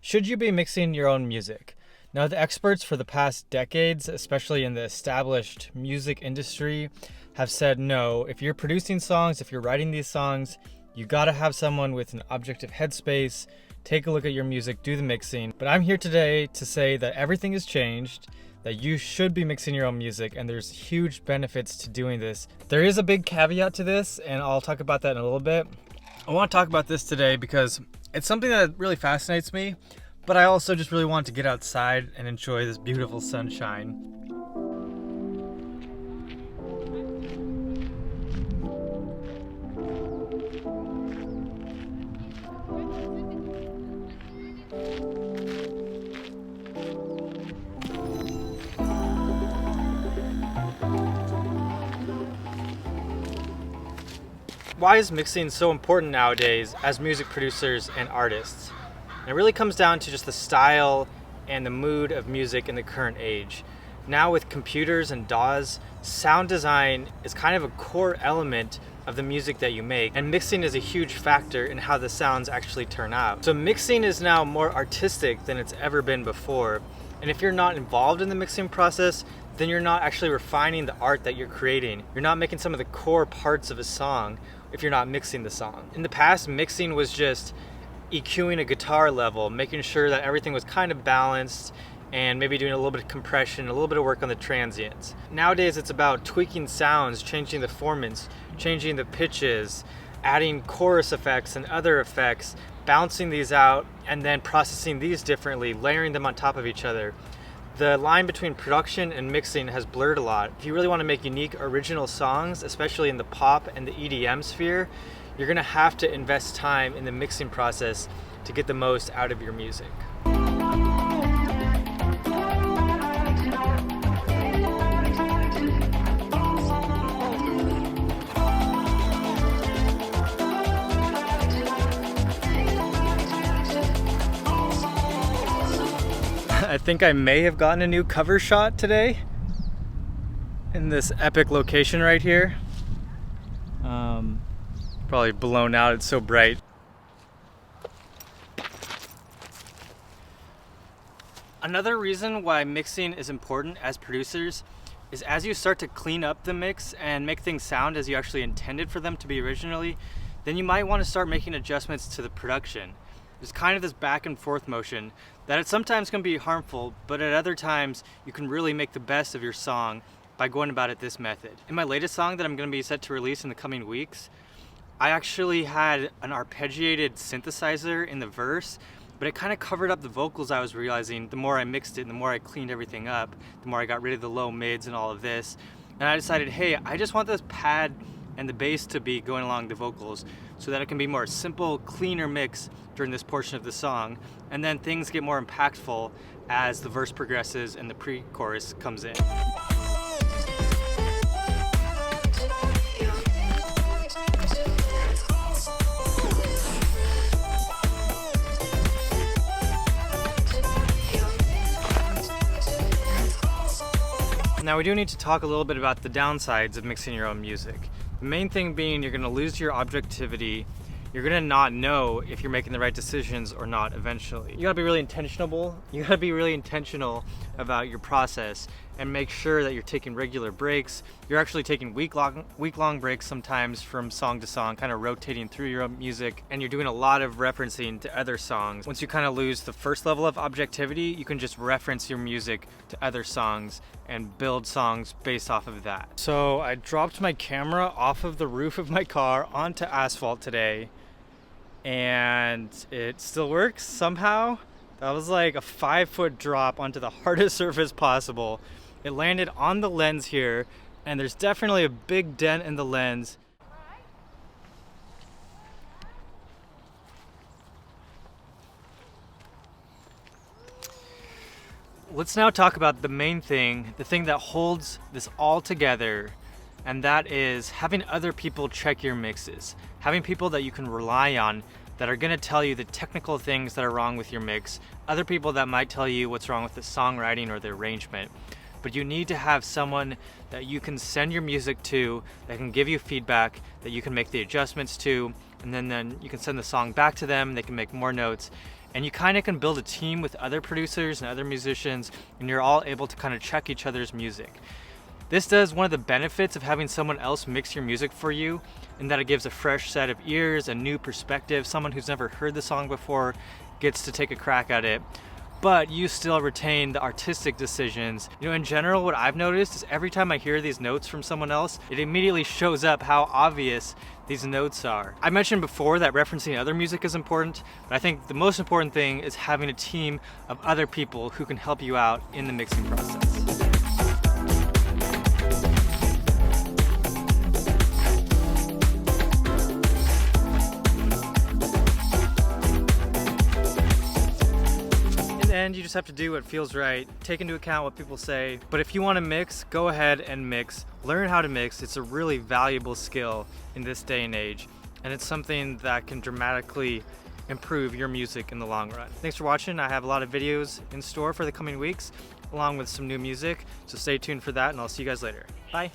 Should you be mixing your own music? Now, the experts for the past decades, especially in the established music industry, have said no. If you're producing songs, if you're writing these songs, you gotta have someone with an objective headspace, take a look at your music, do the mixing. But I'm here today to say that everything has changed, that you should be mixing your own music, and there's huge benefits to doing this. There is a big caveat to this, and I'll talk about that in a little bit. I want to talk about this today because it's something that really fascinates me, but I also just really want to get outside and enjoy this beautiful sunshine. Why is mixing so important nowadays as music producers and artists? And it really comes down to just the style and the mood of music in the current age. Now with computers and DAWs, sound design is kind of a core element of the music that you make, and mixing is a huge factor in how the sounds actually turn out. So mixing is now more artistic than it's ever been before, and if you're not involved in the mixing process, then you're not actually refining the art that you're creating. You're not making some of the core parts of a song if you're not mixing the song. In the past, mixing was just EQing a guitar level, making sure that everything was kind of balanced, and maybe doing a little bit of compression, a little bit of work on the transients. Nowadays, it's about tweaking sounds, changing the formants, changing the pitches, adding chorus effects and other effects, balancing these out, and then processing these differently, layering them on top of each other. The line between production and mixing has blurred a lot. If you really want to make unique, original songs, especially in the pop and the EDM sphere, you're going to have to invest time in the mixing process to get the most out of your music. I think I may have gotten a new cover shot today in this epic location right here. Probably blown out, it's so bright. Another reason why mixing is important as producers is as you start to clean up the mix and make things sound as you actually intended for them to be originally, then you might want to start making adjustments to the production. There's kind of this back and forth motion that it sometimes can be harmful, but at other times you can really make the best of your song by going about it this method. In my latest song that I'm going to be set to release in the coming weeks, I actually had an arpeggiated synthesizer in the verse, but it kind of covered up the vocals. I was realizing the more I mixed it and the more I cleaned everything up, the more I got rid of the low mids and all of this. And I decided, hey, I just want this pad and the bass to be going along the vocals so that it can be more simple, cleaner mix during this portion of the song, and then things get more impactful as the verse progresses and the pre-chorus comes in. Now we do need to talk a little bit about the downsides of mixing your own music. The main thing being you're going to lose your objectivity. You're going to not know if you're making the right decisions or not eventually. You got to be really intentional. You got to be really intentional about your process and make sure that you're taking regular breaks. You're actually taking week-long breaks sometimes from song to song, kind of rotating through your own music, and you're doing a lot of referencing to other songs. Once you kind of lose the first level of objectivity, you can just reference your music to other songs and build songs based off of that. So I dropped my camera off of the roof of my car onto asphalt today, and it still works somehow. That was like a 5-foot drop onto the hardest surface possible. It landed on the lens here, and there's definitely a big dent in the lens. Let's now talk about the main thing, the thing that holds this all together, and that is having other people check your mixes. Having people that you can rely on that are going to tell you the technical things that are wrong with your mix, other people that might tell you what's wrong with the songwriting or the arrangement. But you need to have someone that you can send your music to, that can give you feedback, that you can make the adjustments to, and then you can send the song back to them, they can make more notes. and you kind of can build a team with other producers and other musicians, and you're all able to kind of check each other's music. This does one of the benefits of having someone else mix your music for you, in that it gives a fresh set of ears, a new perspective. Someone who's never heard the song before gets to take a crack at it, but you still retain the artistic decisions. You know, in general, what I've noticed is every time I hear these notes from someone else, it immediately shows up how obvious these notes are. I mentioned before that referencing other music is important, but I think the most important thing is having a team of other people who can help you out in the mixing process. And you just have to do what feels right, take into account what people say. But if you want to mix, go ahead and mix. Learn how to mix. It's a really valuable skill in this day and age, and it's something that can dramatically improve your music in the long run. Thanks for watching. I have a lot of videos in store for the coming weeks, along with some new music, so stay tuned for that, and I'll see you guys later. Bye.